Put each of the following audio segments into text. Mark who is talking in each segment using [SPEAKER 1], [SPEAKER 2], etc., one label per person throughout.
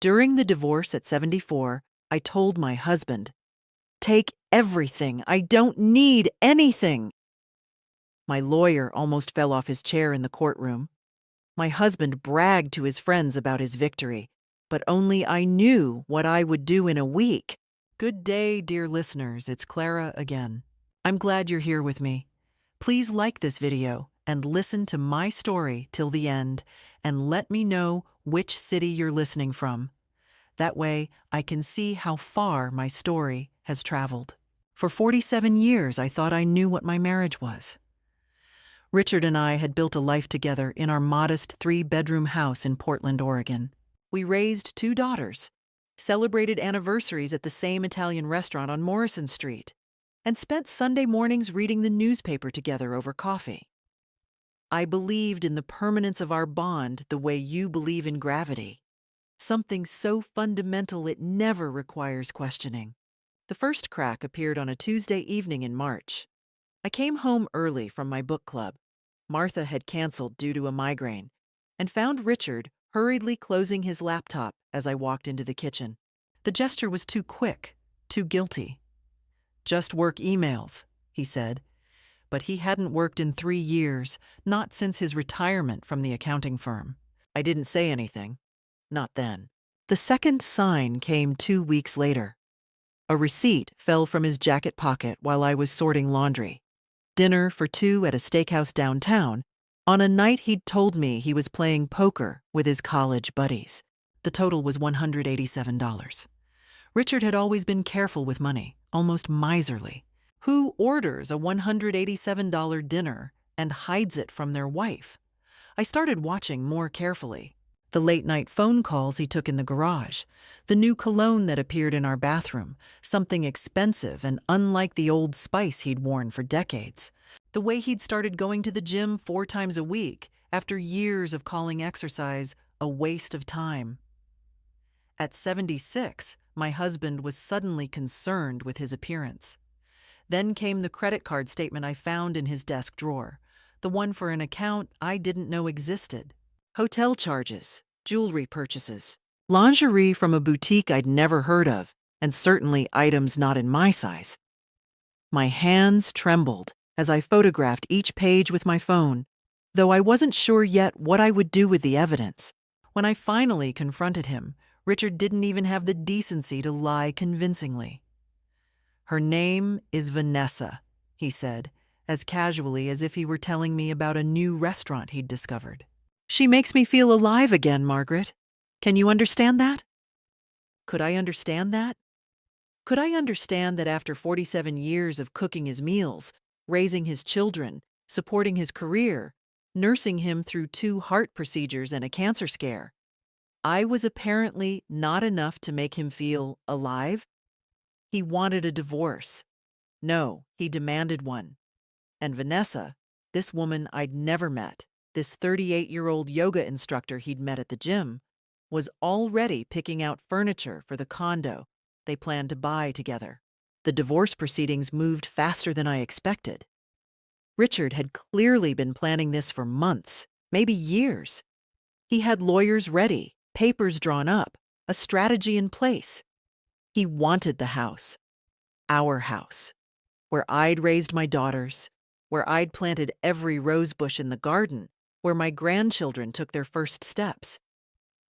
[SPEAKER 1] During the divorce at 74, I told my husband, "Take everything. I don't need anything." My lawyer almost fell off his chair in the courtroom. My husband bragged to his friends about his victory, but only I knew what I would do in a week. Good day, dear listeners. It's Clara again. I'm glad you're here with me. Please like this video and listen to my story till the end, and let me know which city you're listening from. That way, I can see how far my story has traveled. For 47 years, I thought I knew what my marriage was. Richard and I had built a life together in our modest 3-bedroom house in Portland, Oregon. We raised 2 daughters, celebrated anniversaries at the same Italian restaurant on Morrison Street, and spent Sunday mornings reading the newspaper together over coffee. I believed in the permanence of our bond the way you believe in gravity, something so fundamental it never requires questioning. The first crack appeared on a Tuesday evening in March. I came home early from my book club. Martha had canceled due to a migraine, and found Richard hurriedly closing his laptop as I walked into the kitchen. The gesture was too quick, too guilty. "Just work emails," he said. But he hadn't worked in 3 years, not since his retirement from the accounting firm. I didn't say anything. Not then. The second sign came 2 weeks later. A receipt fell from his jacket pocket while I was sorting laundry. Dinner for 2 at a steakhouse downtown, on a night he'd told me he was playing poker with his college buddies. The total was $187. Richard had always been careful with money, almost miserly. Who orders a $187 dinner and hides it from their wife? I started watching more carefully. The late-night phone calls he took in the garage, the new cologne that appeared in our bathroom, something expensive and unlike the Old Spice he'd worn for decades. The way he'd started going to the gym 4 times a week after years of calling exercise a waste of time. At 76, my husband was suddenly concerned with his appearance. Then came the credit card statement I found in his desk drawer, the one for an account I didn't know existed. Hotel charges, jewelry purchases, lingerie from a boutique I'd never heard of, and certainly items not in my size. My hands trembled as I photographed each page with my phone, though I wasn't sure yet what I would do with the evidence. When I finally confronted him, Richard didn't even have the decency to lie convincingly. "Her name is Vanessa," he said, as casually as if he were telling me about a new restaurant he'd discovered. "She makes me feel alive again, Margaret. Can you understand that?" Could I understand that? Could I understand that after 47 years of cooking his meals, raising his children, supporting his career, nursing him through 2 heart procedures and a cancer scare, I was apparently not enough to make him feel alive? He wanted a divorce. No, he demanded one. And Vanessa, this woman I'd never met, this 38-year-old yoga instructor he'd met at the gym, was already picking out furniture for the condo they planned to buy together. The divorce proceedings moved faster than I expected. Richard had clearly been planning this for months, maybe years. He had lawyers ready, papers drawn up, a strategy in place. He wanted the house, our house, where I'd raised my daughters, where I'd planted every rose bush in the garden, where my grandchildren took their first steps.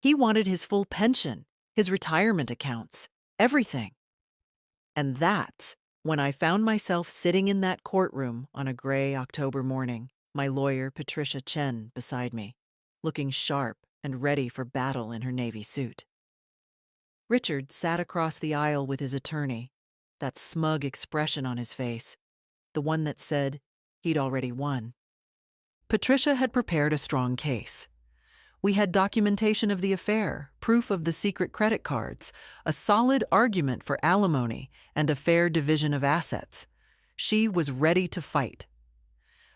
[SPEAKER 1] He wanted his full pension, his retirement accounts, everything. And that's when I found myself sitting in that courtroom on a gray October morning, my lawyer, Patricia Chen, beside me, looking sharp and ready for battle in her navy suit. Richard sat across the aisle with his attorney, that smug expression on his face, the one that said he'd already won. Patricia had prepared a strong case. We had documentation of the affair, proof of the secret credit cards, a solid argument for alimony, and a fair division of assets. She was ready to fight.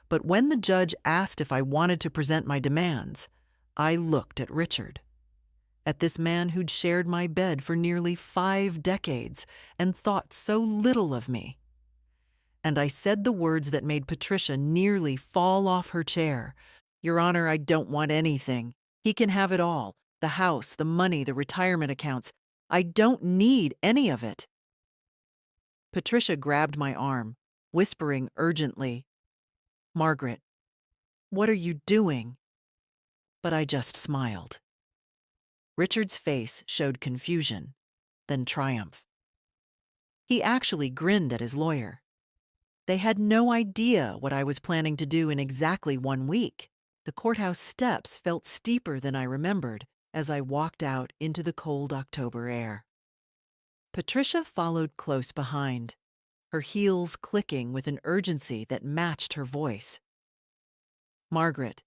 [SPEAKER 1] But when the judge asked if I wanted to present my demands, I looked at Richard, at this man who'd shared my bed for nearly 5 decades and thought so little of me. And I said the words that made Patricia nearly fall off her chair. "Your Honor, I don't want anything. He can have it all. The house, the money, the retirement accounts. I don't need any of it. Patricia grabbed my arm, whispering urgently, "Margaret, what are you doing?" But I just smiled. Richard's face showed confusion, then triumph. He actually grinned at his lawyer. They had no idea what I was planning to do in exactly 1 week. The courthouse steps felt steeper than I remembered as I walked out into the cold October air. Patricia followed close behind, her heels clicking with an urgency that matched her voice. "Margaret,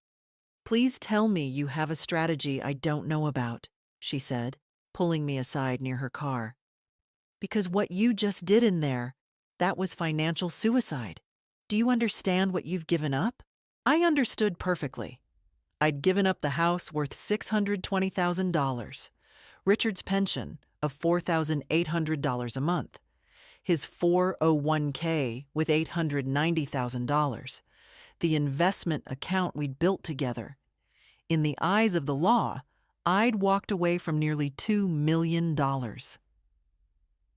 [SPEAKER 1] please tell me you have a strategy I don't know about," she said, pulling me aside near her car. "Because what you just did in there, that was financial suicide. Do you understand what you've given up?" I understood perfectly. I'd given up the house worth $620,000, Richard's pension of $4,800 a month, his 401k with $890,000, the investment account we'd built together. In the eyes of the law, I'd walked away from nearly $2 million.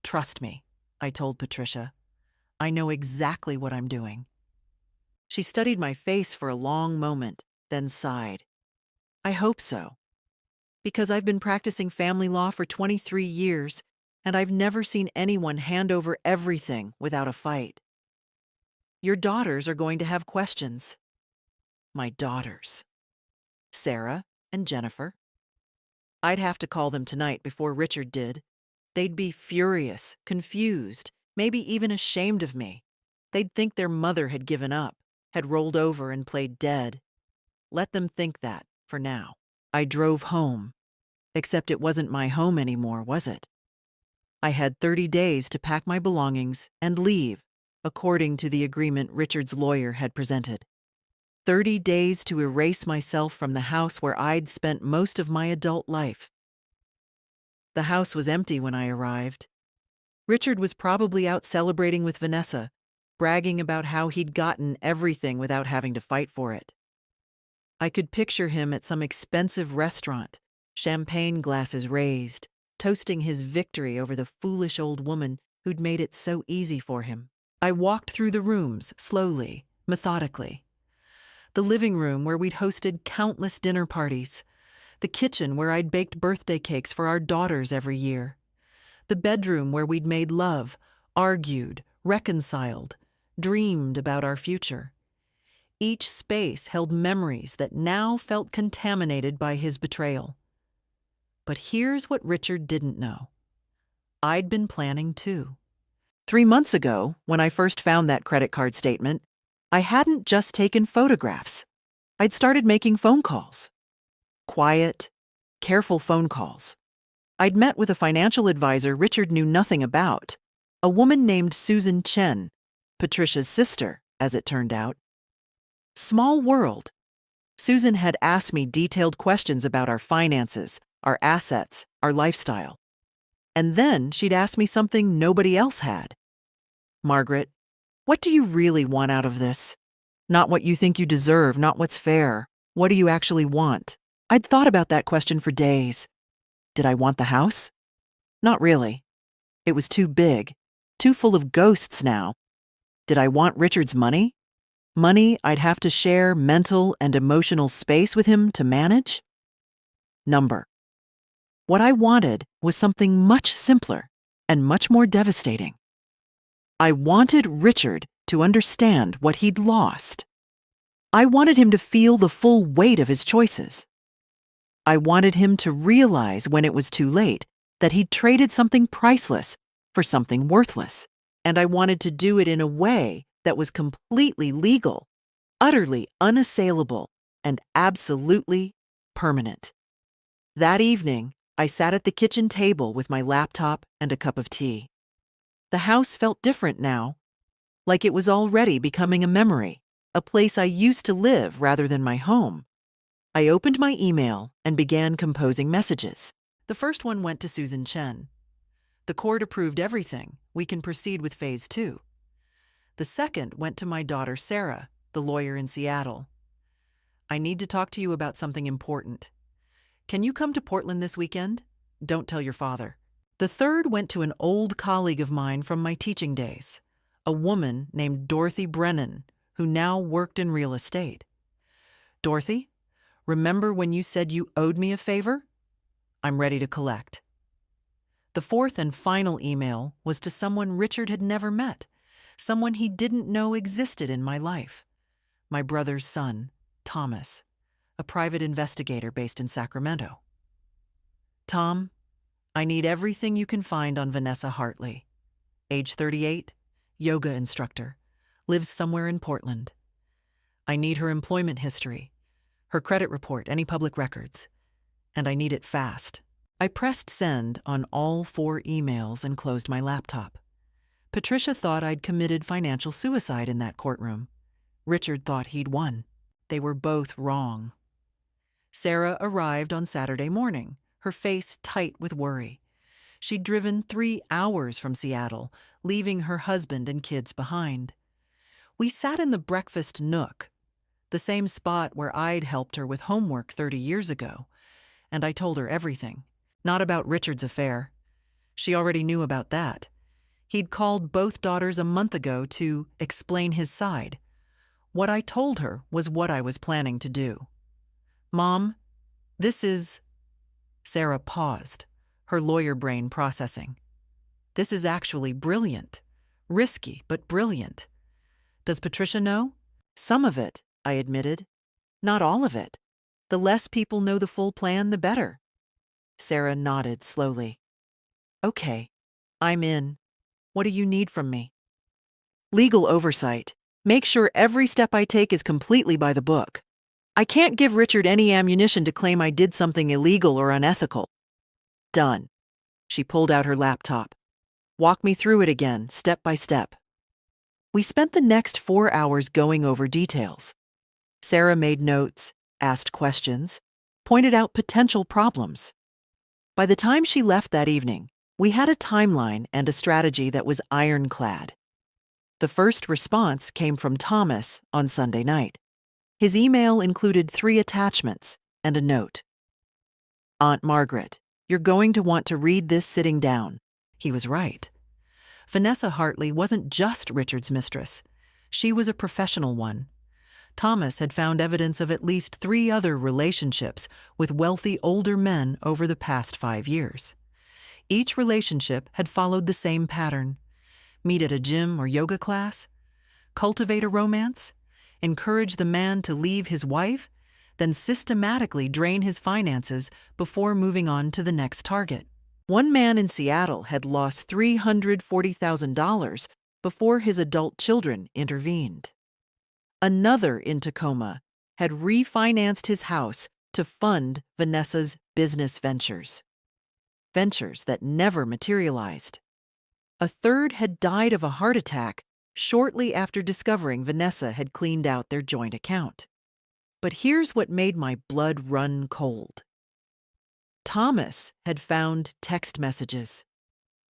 [SPEAKER 1] "Trust me," I told Patricia. "I know exactly what I'm doing." She studied my face for a long moment, then sighed. "I hope so. Because I've been practicing family law for 23 years, and I've never seen anyone hand over everything without a fight. Your daughters are going to have questions." My daughters. Sarah and Jennifer. I'd have to call them tonight before Richard did. They'd be furious, confused, maybe even ashamed of me. They'd think their mother had given up, had rolled over and played dead. Let them think that, for now. I drove home. Except it wasn't my home anymore, was it? I had 30 days to pack my belongings and leave, according to the agreement Richard's lawyer had presented. 30 days to erase myself from the house where I'd spent most of my adult life. The house was empty when I arrived. Richard was probably out celebrating with Vanessa, bragging about how he'd gotten everything without having to fight for it. I could picture him at some expensive restaurant, champagne glasses raised, toasting his victory over the foolish old woman who'd made it so easy for him. I walked through the rooms slowly, methodically. The living room where we'd hosted countless dinner parties. The kitchen where I'd baked birthday cakes for our daughters every year. The bedroom where we'd made love, argued, reconciled, dreamed about our future. Each space held memories that now felt contaminated by his betrayal. But here's what Richard didn't know. I'd been planning too. 3 months ago, when I first found that credit card statement, I hadn't just taken photographs. I'd started making phone calls. Quiet, careful phone calls. I'd met with a financial advisor Richard knew nothing about, a woman named Susan Chen, Patricia's sister, as it turned out. Small world. Susan had asked me detailed questions about our finances, our assets, our lifestyle. And then she'd asked me something nobody else had. "Margaret, what do you really want out of this? Not what you think you deserve, not what's fair. What do you actually want?" I'd thought about that question for days. Did I want the house? Not really. It was too big, too full of ghosts now. Did I want Richard's money? Money I'd have to share mental and emotional space with him to manage? Number. What I wanted was something much simpler and much more devastating. I wanted Richard to understand what he'd lost. I wanted him to feel the full weight of his choices. I wanted him to realize when it was too late that he'd traded something priceless for something worthless. And I wanted to do it in a way that was completely legal, utterly unassailable, and absolutely permanent. That evening, I sat at the kitchen table with my laptop and a cup of tea. The house felt different now, like it was already becoming a memory, a place I used to live rather than my home. I opened my email and began composing messages. The first one went to Susan Chen. "The court approved everything. We can proceed with phase 2. The second went to my daughter Sarah, the lawyer in Seattle. "I need to talk to you about something important. Can you come to Portland this weekend? Don't tell your father. The third went to an old colleague of mine from my teaching days, a woman named Dorothy Brennan, who now worked in real estate. Dorothy, remember when you said you owed me a favor? I'm ready to collect. The fourth and final email was to someone Richard had never met, someone he didn't know existed in my life. My brother's son, Thomas, a private investigator based in Sacramento. Tom, I need everything you can find on Vanessa Hartley. Age 38, yoga instructor, lives somewhere in Portland. I need her employment history, her credit report, any public records, and I need it fast. I pressed send on all 4 emails and closed my laptop. Patricia thought I'd committed financial suicide in that courtroom. Richard thought he'd won. They were both wrong. Sarah arrived on Saturday morning, her face tight with worry. She'd driven 3 hours from Seattle, leaving her husband and kids behind. We sat in the breakfast nook, the same spot where I'd helped her with homework 30 years ago, and I told her everything. Not about Richard's affair. She already knew about that. He'd called both daughters a month ago to explain his side. What I told her was what I was planning to do. Mom, this is... Sarah paused, her lawyer brain processing. This is actually brilliant. Risky, but brilliant. Does Patricia know? Some of it, I admitted. Not all of it. The less people know the full plan, the better. Sarah nodded slowly. Okay, I'm in. What do you need from me? Legal oversight. Make sure every step I take is completely by the book. I can't give Richard any ammunition to claim I did something illegal or unethical. Done. She pulled out her laptop. Walk me through it again, step by step. We spent the next 4 hours going over details. Sarah made notes, asked questions, pointed out potential problems. By the time she left that evening, we had a timeline and a strategy that was ironclad. The first response came from Thomas on Sunday night. His email included 3 attachments and a note. Aunt Margaret, you're going to want to read this sitting down. He was right. Vanessa Hartley wasn't just Richard's mistress. She was a professional one. Thomas had found evidence of at least 3 other relationships with wealthy older men over the past 5 years. Each relationship had followed the same pattern. Meet at a gym or yoga class, cultivate a romance, encourage the man to leave his wife, then systematically drain his finances before moving on to the next target. One man in Seattle had lost $340,000 before his adult children intervened. Another in Tacoma had refinanced his house to fund Vanessa's business ventures that never materialized. A third had died of a heart attack shortly after discovering Vanessa had cleaned out their joint account. But here's what made my blood run cold. Thomas had found text messages.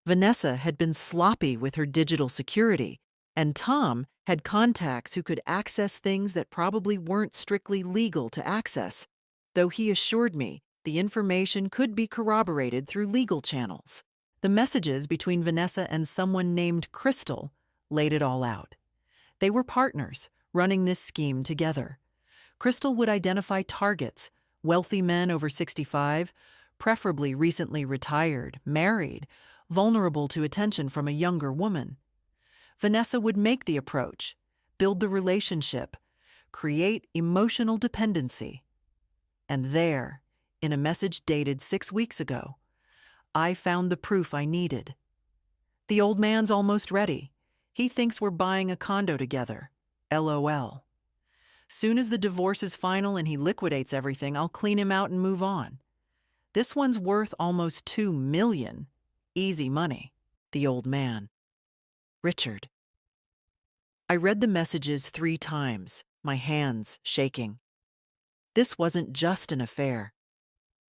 [SPEAKER 1] Vanessa had been sloppy with her digital security, and Tom had contacts who could access things that probably weren't strictly legal to access, though he assured me the information could be corroborated through legal channels. The messages between Vanessa and someone named Crystal laid it all out. They were partners, running this scheme together. Crystal would identify targets, wealthy men over 65, preferably recently retired, married, vulnerable to attention from a younger woman. Vanessa would make the approach, build the relationship, create emotional dependency. And there, in a message dated 6 weeks ago, I found the proof I needed. The old man's almost ready. He thinks we're buying a condo together. LOL. Soon as the divorce is final and he liquidates everything, I'll clean him out and move on. This one's worth almost $2 million. Easy money. The old man. Richard. I read the messages 3 times, my hands shaking. This wasn't just an affair.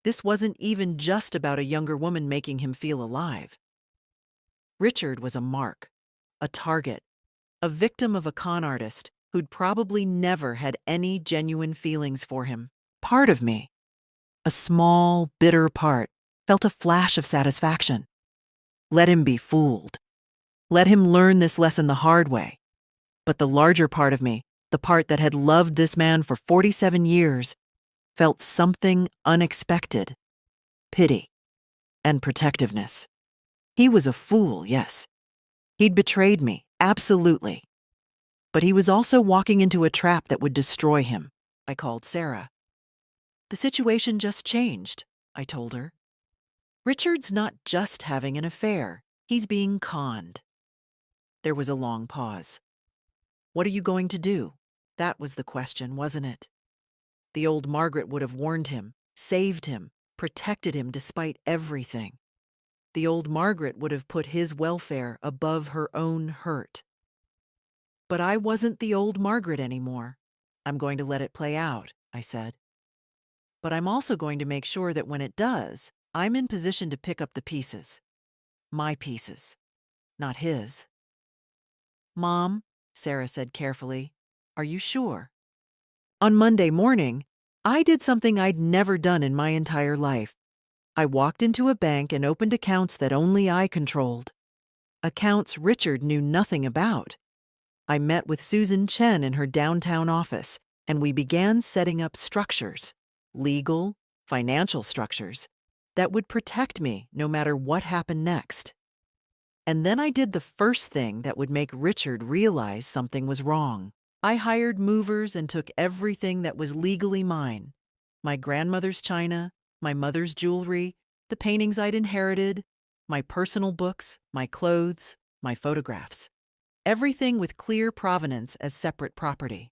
[SPEAKER 1] This wasn't even just about a younger woman making him feel alive. Richard was a mark, a target, a victim of a con artist who'd probably never had any genuine feelings for him. Part of me, A small, bitter part felt a flash of satisfaction. Let him be fooled. Let him learn this lesson the hard way. But the larger part of me, the part that had loved this man for 47 years, felt something unexpected: pity and protectiveness. He was a fool, yes. He'd betrayed me, absolutely. But he was also walking into a trap that would destroy him. I called Sarah. The situation just changed, I told her. Richard's not just having an affair. He's being conned. There was a long pause. What are you going to do? That was the question, wasn't it? The old Margaret would have warned him, saved him, protected him despite everything. The old Margaret would have put his welfare above her own hurt. But I wasn't the old Margaret anymore. I'm going to let it play out, I said. But I'm also going to make sure that when it does, I'm in position to pick up the pieces. My pieces, not his. Mom, Sarah said carefully, are you sure? On Monday morning, I did something I'd never done in my entire life. I walked into a bank and opened accounts that only I controlled. Accounts Richard knew nothing about. I met with Susan Chen in her downtown office, and we began setting up structures, legal, financial structures, that would protect me no matter what happened next. And then I did the first thing that would make Richard realize something was wrong. I hired movers and took everything that was legally mine: my grandmother's china, my mother's jewelry, the paintings I'd inherited, my personal books, my clothes, my photographs. Everything with clear provenance as separate property.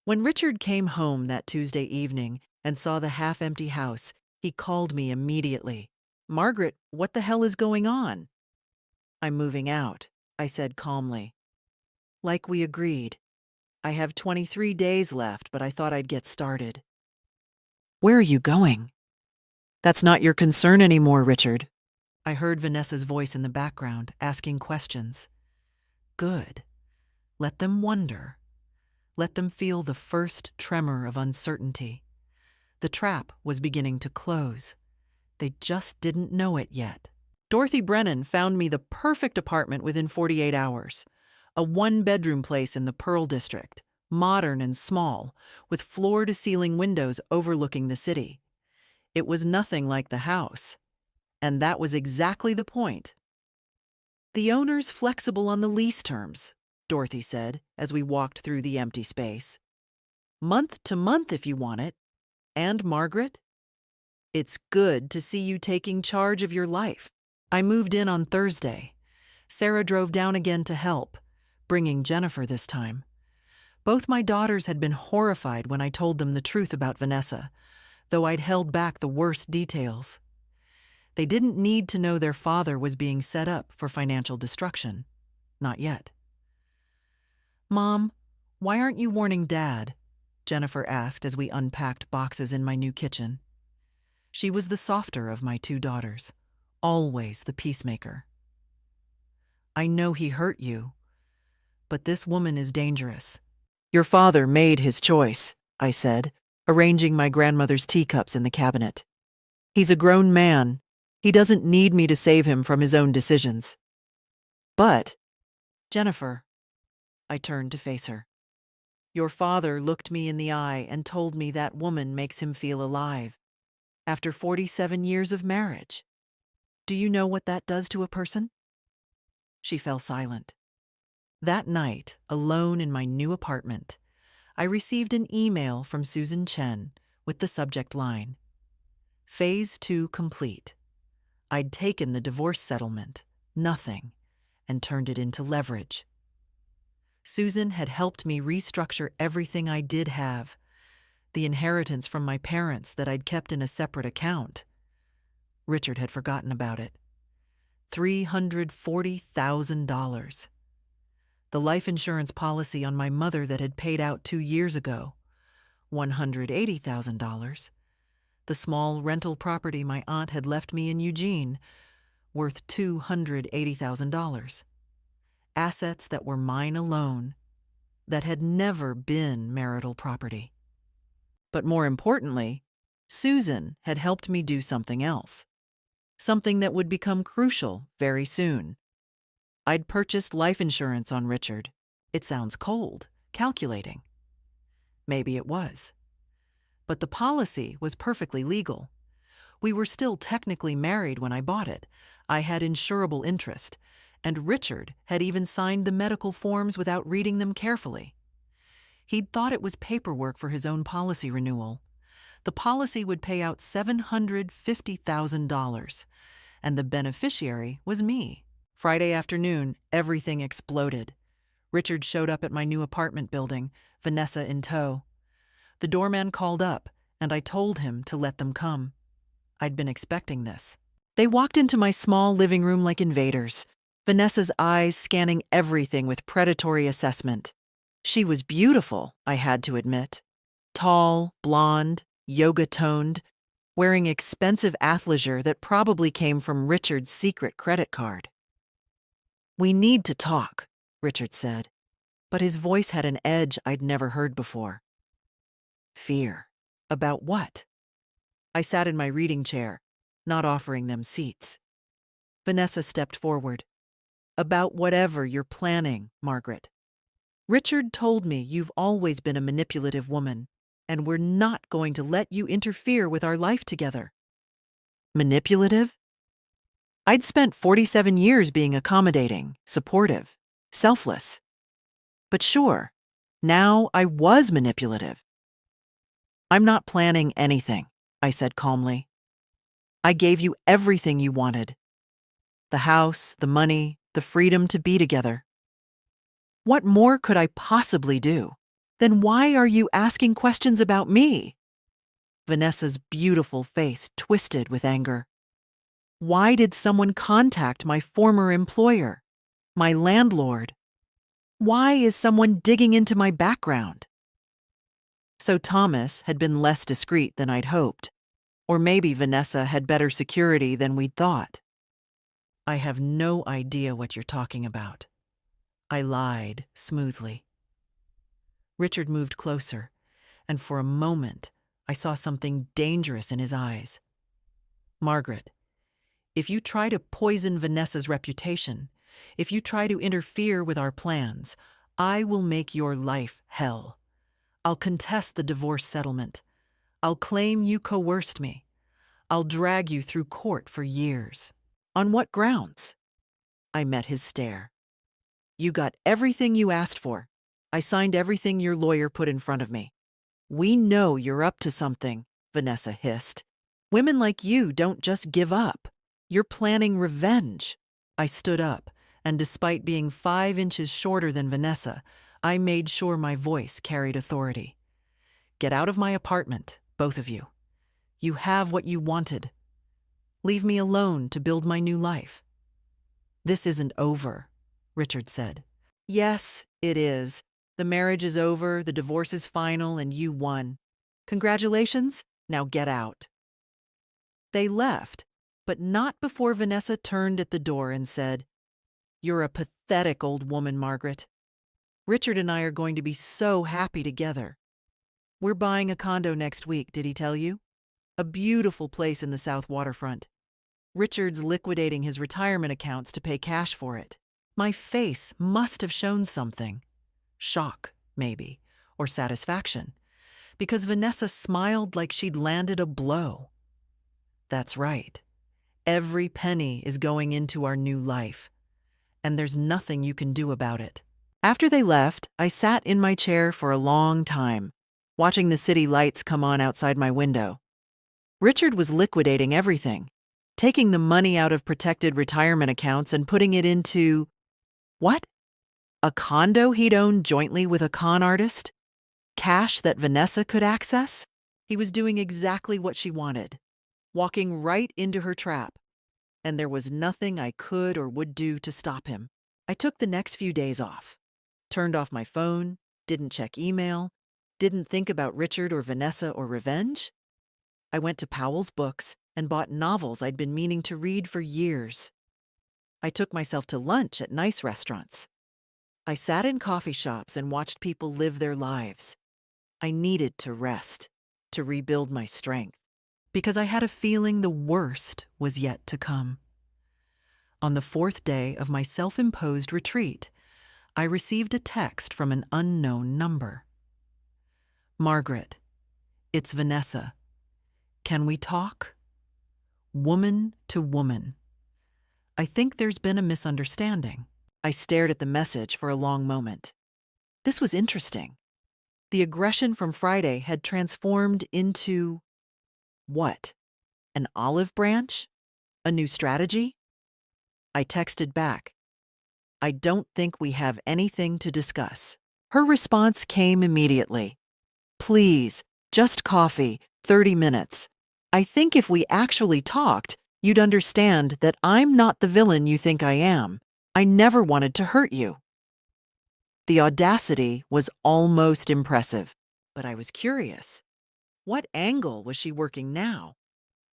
[SPEAKER 1] When Richard came home that Tuesday evening and saw the half-empty house, he called me immediately. Margaret, what the hell is going on? I'm moving out, I said calmly. Like we agreed. I have 23 days left, but I thought I'd get started. Where are you going? That's not your concern anymore, Richard. I heard Vanessa's voice in the background, asking questions. Good. Let them wonder. Let them feel the first tremor of uncertainty. The trap was beginning to close. They just didn't know it yet. Dorothy Brennan found me the perfect apartment within 48 hours. A one-bedroom place in the Pearl District, modern and small, with floor-to-ceiling windows overlooking the city. It was nothing like the house. And that was exactly the point. The owner's flexible on the lease terms, Dorothy said as we walked through the empty space. Month to month if you want it. And Margaret? It's good to see you taking charge of your life. I moved in on Thursday. Sarah drove down again to help, bringing Jennifer this time. Both my daughters had been horrified when I told them the truth about Vanessa, though I'd held back the worst details. They didn't need to know their father was being set up for financial destruction. Not yet. Mom, why aren't you warning Dad? Jennifer asked as we unpacked boxes in my new kitchen. She was the softer of my two daughters, always the peacemaker. I know he hurt you, but this woman is dangerous. Your father made his choice, I said, arranging my grandmother's teacups in the cabinet. He's a grown man. He doesn't need me to save him from his own decisions. But, Jennifer, I turned to face her. Your father looked me in the eye and told me that woman makes him feel alive. After 47 years of marriage. Do you know what that does to a person? She fell silent. That night, alone in my new apartment, I received an email from Susan Chen with the subject line, Phase 2 complete. I'd taken the divorce settlement, nothing, and turned it into leverage. Susan had helped me restructure everything I did have, the inheritance from my parents that I'd kept in a separate account. Richard had forgotten about it. $340,000. The life insurance policy on my mother that had paid out 2 years ago, $180,000. The small rental property my aunt had left me in Eugene, worth $280,000. Assets that were mine alone, that had never been marital property. But more importantly, Susan had helped me do something else, something that would become crucial very soon. I'd purchased life insurance on Richard. It sounds cold, calculating. Maybe it was. But the policy was perfectly legal. We were still technically married when I bought it. I had insurable interest, and Richard had even signed the medical forms without reading them carefully. He'd thought it was paperwork for his own policy renewal. The policy would pay out $750,000, and the beneficiary was me. Friday afternoon, everything exploded. Richard showed up at my new apartment building, Vanessa in tow. The doorman called up, and I told him to let them come. I'd been expecting this. They walked into my small living room like invaders, Vanessa's eyes scanning everything with predatory assessment. She was beautiful, I had to admit. Tall, blonde, yoga-toned, wearing expensive athleisure that probably came from Richard's secret credit card. "We need to talk," Richard said, but his voice had an edge I'd never heard before. Fear. About what? I sat in my reading chair, not offering them seats. Vanessa stepped forward. "About whatever you're planning, Margaret. Richard told me you've always been a manipulative woman, and we're not going to let you interfere with our life together." Manipulative? I'd spent 47 years being accommodating, supportive, selfless. But sure, now I was manipulative. "I'm not planning anything," I said calmly. "I gave you everything you wanted. The house, the money, the freedom to be together. What more could I possibly do? Then why are you asking questions about me?" Vanessa's beautiful face twisted with anger. Why did someone contact my former employer, my landlord? Why is someone digging into my background? So Thomas had been less discreet than I'd hoped, or maybe Vanessa had better security than we'd thought. "I have no idea what you're talking about," I lied smoothly. Richard moved closer, and for a moment I saw something dangerous in his eyes. "Margaret, if you try to poison Vanessa's reputation, if you try to interfere with our plans, I will make your life hell. I'll contest the divorce settlement. I'll claim you coerced me. I'll drag you through court for years." "On what grounds?" I met his stare. "You got everything you asked for. I signed everything your lawyer put in front of me." "We know you're up to something," Vanessa hissed. "Women like you don't just give up. You're planning revenge." I stood up, and despite being 5 inches shorter than Vanessa, I made sure my voice carried authority. "Get out of my apartment, both of you. You have what you wanted. Leave me alone to build my new life." "This isn't over," Richard said. "Yes, it is. The marriage is over, the divorce is final, and you won. Congratulations, now get out." They left, but not before Vanessa turned at the door and said, "You're a pathetic old woman, Margaret. Richard and I are going to be so happy together. We're buying a condo next week, did he tell you? A beautiful place in the South Waterfront. Richard's liquidating his retirement accounts to pay cash for it." My face must have shown something. Shock, maybe, or satisfaction, because Vanessa smiled like she'd landed a blow. "That's right. Every penny is going into our new life, and there's nothing you can do about it." After they left, I sat in my chair for a long time, watching the city lights come on outside my window. Richard was liquidating everything, taking the money out of protected retirement accounts and putting it into what? A condo he'd owned jointly with a con artist? Cash that Vanessa could access? He was doing exactly what she wanted, walking right into her trap, and there was nothing I could or would do to stop him. I took the next few days off, turned off my phone, didn't check email, didn't think about Richard or Vanessa or revenge. I went to Powell's Books and bought novels I'd been meaning to read for years. I took myself to lunch at nice restaurants. I sat in coffee shops and watched people live their lives. I needed to rest, to rebuild my strength. because I had a feeling the worst was yet to come. On the fourth day of my self-imposed retreat, I received a text from an unknown number. Margaret, it's Vanessa. Can we talk? Woman to woman. I think there's been a misunderstanding. I stared at the message for a long moment. This was interesting. The aggression from Friday had transformed into what? An olive branch? A new strategy? I texted back, I don't think we have anything to discuss. Her response came immediately. Please, just coffee, 30 minutes. I think if we actually talked, you'd understand that I'm not the villain you think I am. I never wanted to hurt you. The audacity was almost impressive, but I was curious. What angle was she working now?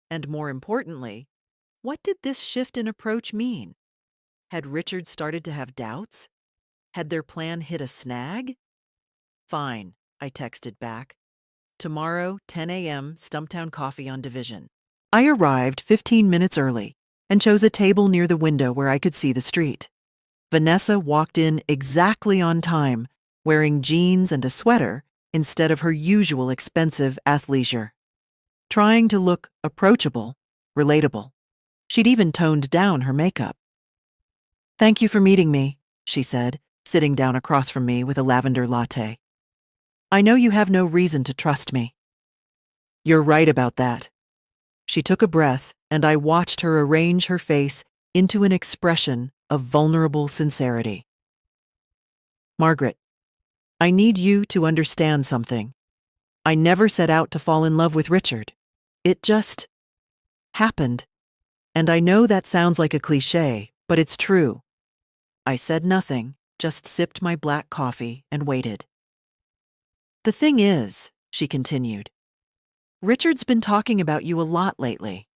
[SPEAKER 1] And more importantly, what did this shift in approach mean? Had Richard started to have doubts? Had their plan hit a snag? Fine, I texted back. Tomorrow, 10 a.m., Stumptown Coffee on Division. I arrived 15 minutes early and chose a table near the window where I could see the street. Vanessa walked in exactly on time, wearing jeans and a sweater instead of her usual expensive athleisure. Trying to look approachable, relatable. She'd even toned down her makeup. Thank you for meeting me, she said, sitting down across from me with a lavender latte. I know you have no reason to trust me. You're right about that. She took a breath, and I watched her arrange her face into an expression of vulnerable sincerity. Margaret, I need you to understand something. I never set out to fall in love with Richard. It just happened. And I know that sounds like a cliché, but it's true. I said nothing, just sipped my black coffee and waited. The thing is, she continued, Richard's been talking about you a lot lately.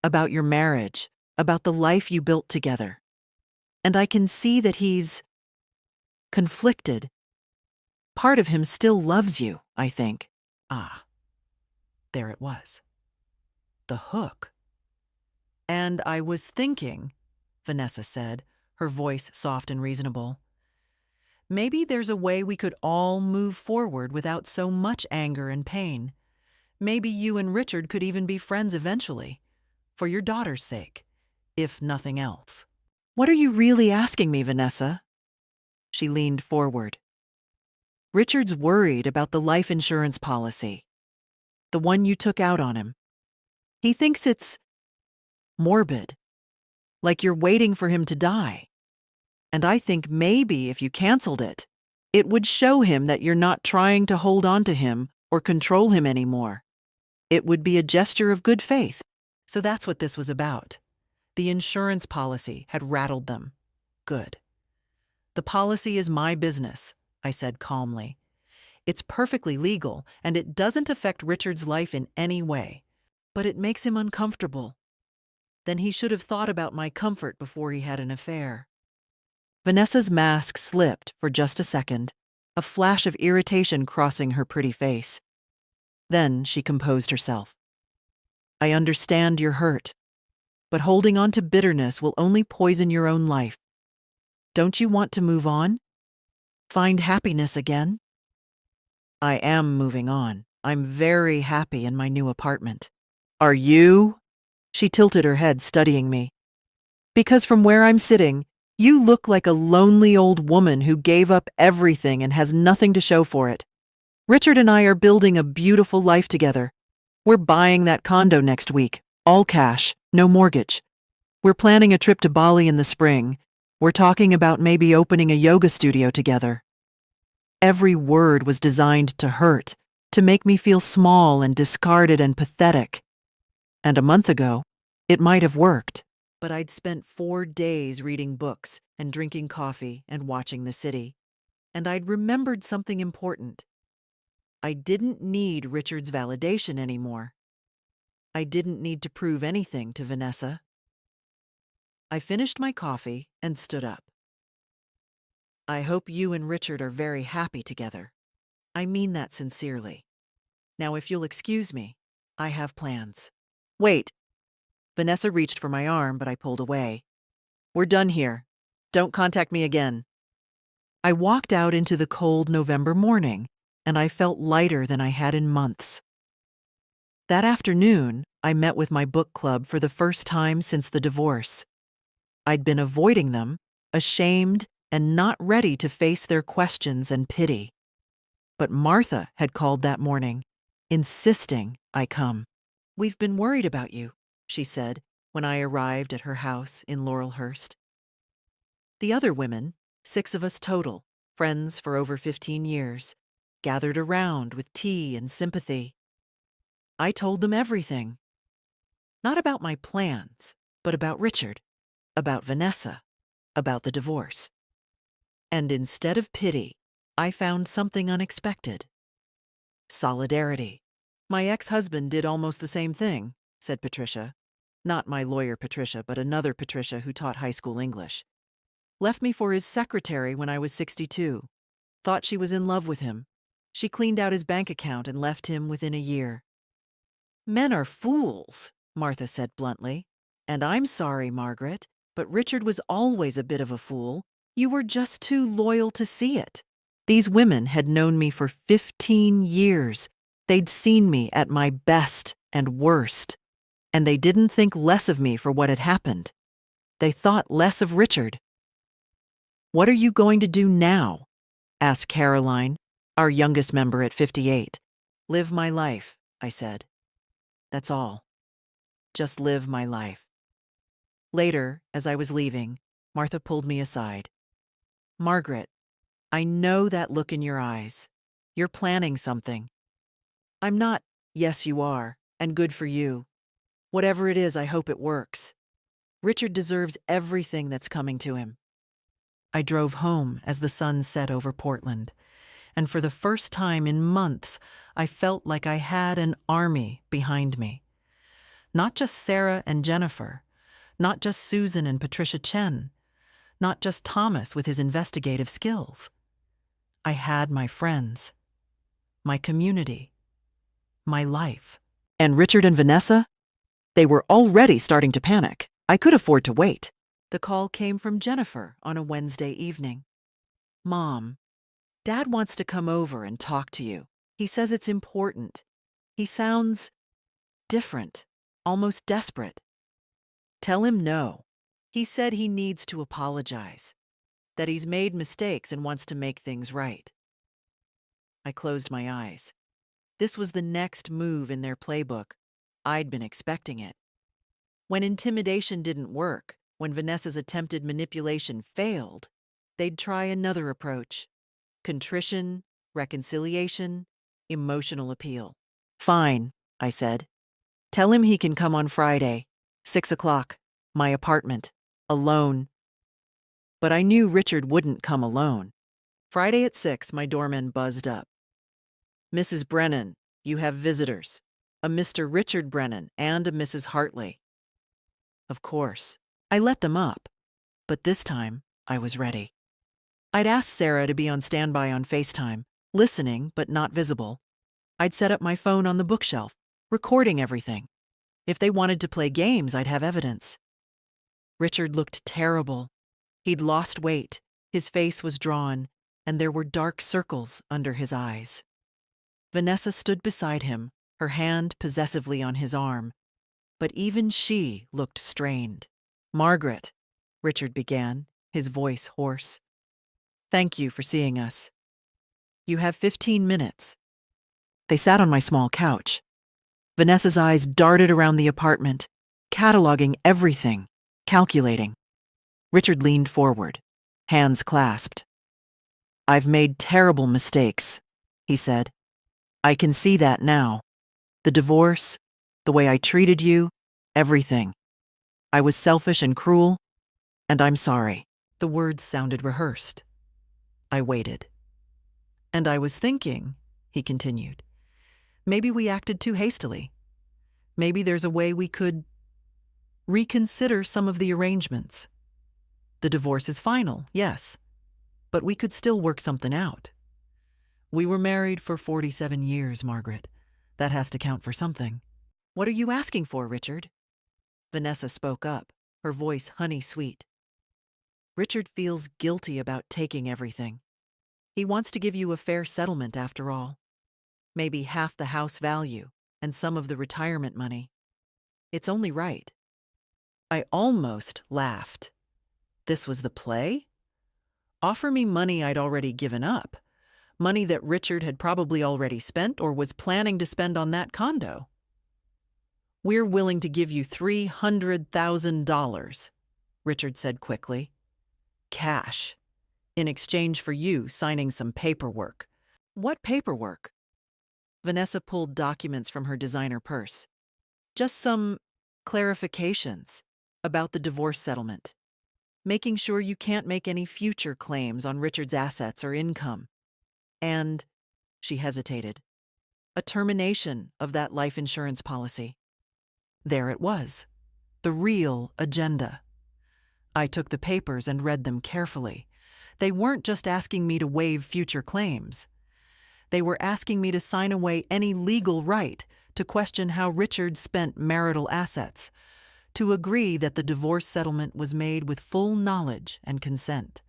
[SPEAKER 1] About your marriage, about the life you built together. And I can see that he's conflicted. Part of him still loves you, I think. Ah, there it was. The hook. And I was thinking, Vanessa said, her voice soft and reasonable, maybe there's a way we could all move forward without so much anger and pain. Maybe you and Richard could even be friends eventually, for your daughter's sake, if nothing else. What are you really asking me, Vanessa? She leaned forward. Richard's worried about the life insurance policy, the one you took out on him. He thinks it's morbid, like you're waiting for him to die. And I think maybe if you canceled it, it would show him that you're not trying to hold on to him or control him anymore. It would be a gesture of good faith. So that's what this was about. The insurance policy had rattled them. Good. The policy is my business, I said calmly. It's perfectly legal, and it doesn't affect Richard's life in any way. But it makes him uncomfortable. Then he should have thought about my comfort before he had an affair. Vanessa's mask slipped for just a second, a flash of irritation crossing her pretty face. Then she composed herself. I understand you're hurt, but holding on to bitterness will only poison your own life. Don't you want to move on? Find happiness again? I am moving on. I'm very happy in my new apartment. Are you? She tilted her head, studying me. Because from where I'm sitting, you look like a lonely old woman who gave up everything and has nothing to show for it. Richard and I are building a beautiful life together. We're buying that condo next week, all cash, no mortgage. We're planning a trip to Bali in the spring. We're talking about maybe opening a yoga studio together. Every word was designed to hurt, to make me feel small and discarded and pathetic. And a month ago, it might have worked. But I'd spent 4 days reading books and drinking coffee and watching the city. And I'd remembered something important. I didn't need Richard's validation anymore. I didn't need to prove anything to Vanessa. I finished my coffee and stood up. I hope you and Richard are very happy together. I mean that sincerely. Now, if you'll excuse me, I have plans. Wait. Vanessa reached for my arm, but I pulled away. We're done here. Don't contact me again. I walked out into the cold November morning, and I felt lighter than I had in months. That afternoon, I met with my book club for the first time since the divorce. I'd been avoiding them, ashamed and not ready to face their questions and pity. But Martha had called that morning, insisting I come. "We've been worried about you," she said when I arrived at her house in Laurelhurst. The other women, 6 of us total, friends for over 15 years, gathered around with tea and sympathy. I told them everything. Not about my plans, but about Richard, about Vanessa, about the divorce. And instead of pity, I found something unexpected. Solidarity. "My ex-husband did almost the same thing," said Patricia. Not my lawyer Patricia, but another Patricia who taught high school English. "Left me for his secretary when I was 62. Thought she was in love with him. She cleaned out his bank account and left him within a year." "Men are fools," Martha said bluntly. "And I'm sorry, Margaret, but Richard was always a bit of a fool. You were just too loyal to see it." These women had known me for 15 years. They'd seen me at my best and worst. And they didn't think less of me for what had happened. They thought less of Richard. "What are you going to do now?" asked Caroline, our youngest member at 58. "Live my life," I said. "That's all. Just live my life." Later, as I was leaving, Martha pulled me aside. "Margaret, I know that look in your eyes. You're planning something." "I'm not." "Yes, you are, and good for you. Whatever it is, I hope it works. Richard deserves everything that's coming to him." I drove home as the sun set over Portland, and for the first time in months, I felt like I had an army behind me. Not just Sarah and Jennifer, not just Susan and Patricia Chen, not just Thomas with his investigative skills. I had my friends, my community, my life. And Richard and Vanessa? They were already starting to panic. I could afford to wait. The call came from Jennifer on a Wednesday evening. "Mom, Dad wants to come over and talk to you. He says it's important. He sounds different, almost desperate." "Tell him no. He said he needs to apologize, that he's made mistakes and wants to make things right." I closed my eyes. This was the next move in their playbook. I'd been expecting it. When intimidation didn't work, when Vanessa's attempted manipulation failed, they'd try another approach. Contrition, reconciliation, emotional appeal. "Fine," I said. "Tell him he can come on Friday, 6 o'clock, my apartment, alone." But I knew Richard wouldn't come alone. Friday at 6, my doorman buzzed up. "Mrs. Brennan, you have visitors. A Mr. Richard Brennan and a Mrs. Hartley." Of course, I let them up, but this time I was ready. I'd asked Sarah to be on standby on FaceTime, listening but not visible. I'd set up my phone on the bookshelf, recording everything. If they wanted to play games, I'd have evidence. Richard looked terrible. He'd lost weight, his face was drawn, and there were dark circles under his eyes. Vanessa stood beside him, her hand possessively on his arm, but even she looked strained. "Margaret," Richard began, his voice hoarse. "Thank you for seeing us. You have 15 minutes. They sat on my small couch. Vanessa's eyes darted around the apartment, cataloging everything, calculating. Richard leaned forward, hands clasped. "I've made terrible mistakes," he said. "I can see that now. The divorce, the way I treated you, everything. I was selfish and cruel, and I'm sorry." The words sounded rehearsed. I waited. "And I was thinking," he continued, "maybe we acted too hastily. Maybe there's a way we could reconsider some of the arrangements. The divorce is final, yes, but we could still work something out. We were married for 47 years, Margaret. That has to count for something." What are you asking for, Richard? Vanessa spoke up, her voice honey-sweet. Richard feels guilty about taking everything. He wants to give you a fair settlement after all. Maybe half the house value and some of the retirement money. It's only right. I almost laughed. This was the play? Offer me money I'd already given up. Money that Richard had probably already spent or was planning to spend on that condo. We're willing to give you $300,000, Richard said quickly. Cash, in exchange for you signing some paperwork. What paperwork? Vanessa pulled documents from her designer purse. Just some clarifications about the divorce settlement. Making sure you can't make any future claims on Richard's assets or income. And, she hesitated, a termination of that life insurance policy. There it was, the real agenda. I took the papers and read them carefully. They weren't just asking me to waive future claims. They were asking me to sign away any legal right to question how Richard spent marital assets, to agree that the divorce settlement was made with full knowledge and consent,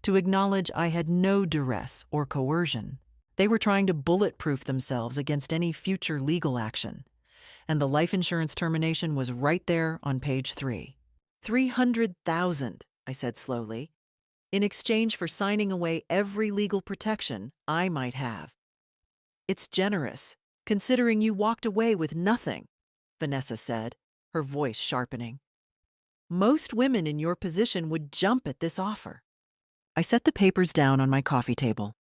[SPEAKER 1] to acknowledge I had no duress or coercion. They were trying to bulletproof themselves against any future legal action. And the life insurance termination was right there on page 3. $300,000, I said slowly, in exchange for signing away every legal protection I might have. It's generous, considering you walked away with nothing, Vanessa said, her voice sharpening. Most women in your position would jump at this offer. I set the papers down on my coffee table.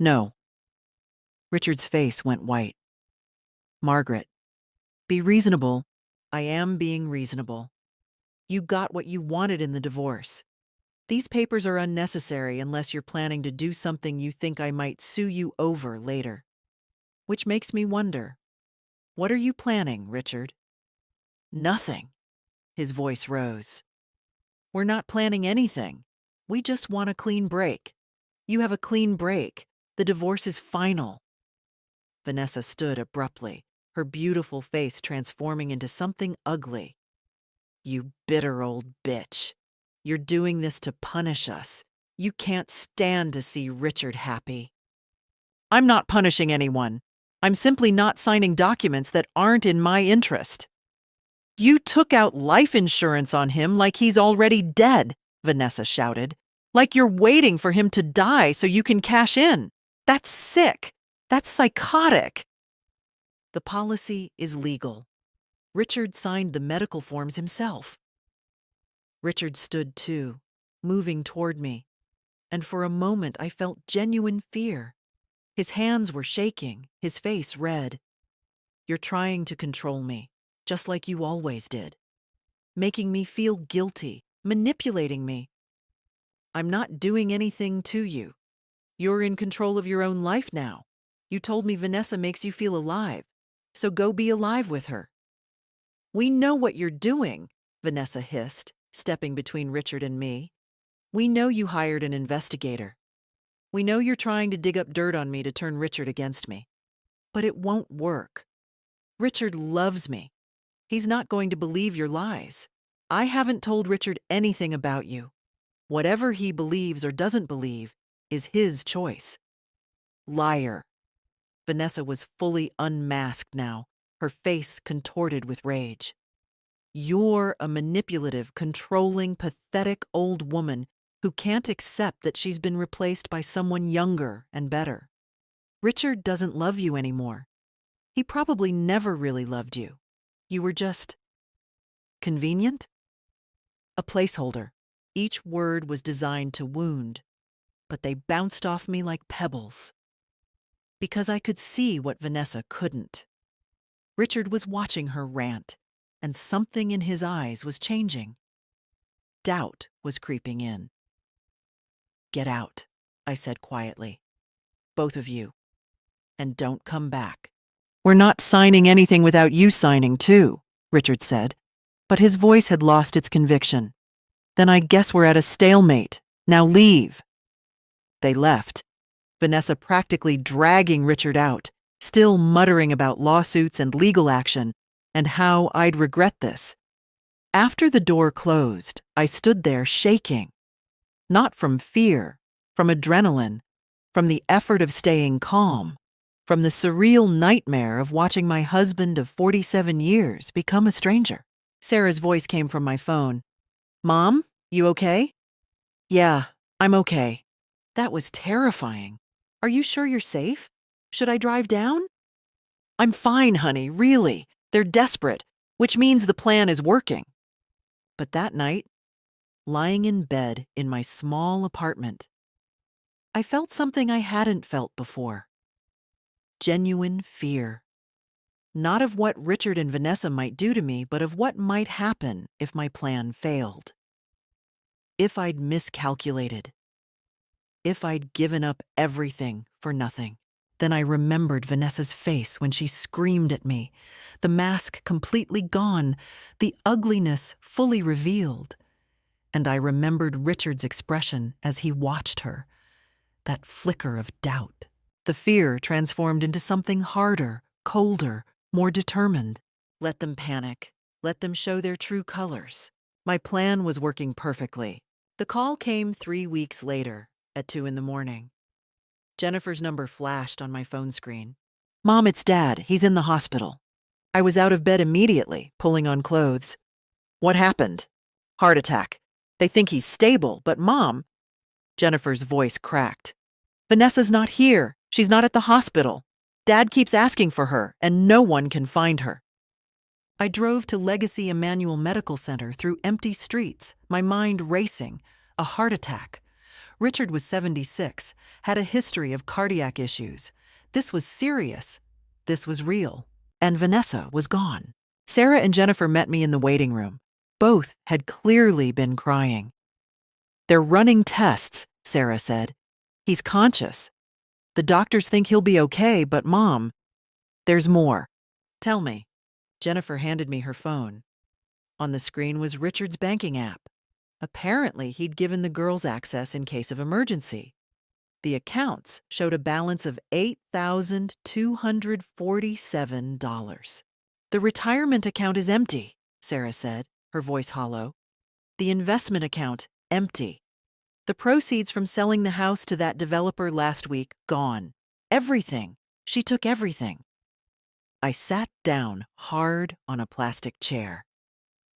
[SPEAKER 1] No. Richard's face went white. Margaret, be reasonable. I am being reasonable. You got what you wanted in the divorce. These papers are unnecessary unless you're planning to do something you think I might sue you over later. Which makes me wonder, what are you planning, Richard? Nothing. His voice rose. We're not planning anything. We just want a clean break. You have a clean break. The divorce is final. Vanessa stood abruptly, her beautiful face transforming into something ugly. You bitter old bitch. You're doing this to punish us. You can't stand to see Richard happy. I'm not punishing anyone. I'm simply not signing documents that aren't in my interest. You took out life insurance on him like he's already dead, Vanessa shouted. Like you're waiting for him to die so you can cash in. That's sick. That's psychotic. The policy is legal. Richard signed the medical forms himself. Richard stood too, moving toward me, and for a moment I felt genuine fear. His hands were shaking, his face red. You're trying to control me, just like you always did. Making me feel guilty, manipulating me. I'm not doing anything to you. You're in control of your own life now. You told me Vanessa makes you feel alive, so go be alive with her. We know what you're doing, Vanessa hissed, stepping between Richard and me. We know you hired an investigator. We know you're trying to dig up dirt on me to turn Richard against me. But it won't work. Richard loves me. He's not going to believe your lies. I haven't told Richard anything about you. Whatever he believes or doesn't believe is his choice. Liar. Vanessa was fully unmasked now, her face contorted with rage. You're a manipulative, controlling, pathetic old woman who can't accept that she's been replaced by someone younger and better. Richard doesn't love you anymore. He probably never really loved you. You were just convenient? A placeholder. Each word was designed to wound, but they bounced off me like pebbles. Because I could see what Vanessa couldn't. Richard was watching her rant, and something in his eyes was changing. Doubt was creeping in. Get out, I said quietly. Both of you. And don't come back. We're not signing anything without you signing too, Richard said, but his voice had lost its conviction. Then I guess we're at a stalemate. Now leave. They left, Vanessa practically dragging Richard out, still muttering about lawsuits and legal action, and how I'd regret this. After the door closed, I stood there shaking, not from fear, from adrenaline, from the effort of staying calm, from the surreal nightmare of watching my husband of 47 years become a stranger. Sarah's voice came from my phone. "Mom, you okay?" "Yeah, I'm okay." That was terrifying. "Are you sure you're safe? Should I drive down?" "I'm fine, honey, really. They're desperate, which means the plan is working." But that night, lying in bed in my small apartment, I felt something I hadn't felt before. Genuine fear. Not of what Richard and Vanessa might do to me, but of what might happen if my plan failed. If I'd miscalculated. If I'd given up everything for nothing. Then I remembered Vanessa's face when she screamed at me, the mask completely gone, the ugliness fully revealed. And I remembered Richard's expression as he watched her, that flicker of doubt. The fear transformed into something harder, colder, more determined. Let them panic. Let them show their true colors. My plan was working perfectly. The call came 3 weeks later at 2 a.m. Jennifer's number flashed on my phone screen. "Mom, it's Dad. He's in the hospital." I was out of bed immediately, pulling on clothes. "What happened?" "Heart attack. They think he's stable, but Mom..." Jennifer's voice cracked. "Vanessa's not here. She's not at the hospital. Dad keeps asking for her, and no one can find her." I drove to Legacy Emmanuel Medical Center through empty streets, my mind racing. A heart attack. Richard was 76, had a history of cardiac issues. This was serious. This was real. And Vanessa was gone. Sarah and Jennifer met me in the waiting room. Both had clearly been crying. "They're running tests," Sarah said. "He's conscious. The doctors think he'll be okay, but Mom, there's more." "Tell me." Jennifer handed me her phone. On the screen was Richard's banking app. Apparently, he'd given the girls access in case of emergency. The accounts showed a balance of $8,247. "The retirement account is empty," Sarah said, her voice hollow. "The investment account, empty. The proceeds from selling the house to that developer last week, gone. Everything. She took everything." I sat down hard on a plastic chair.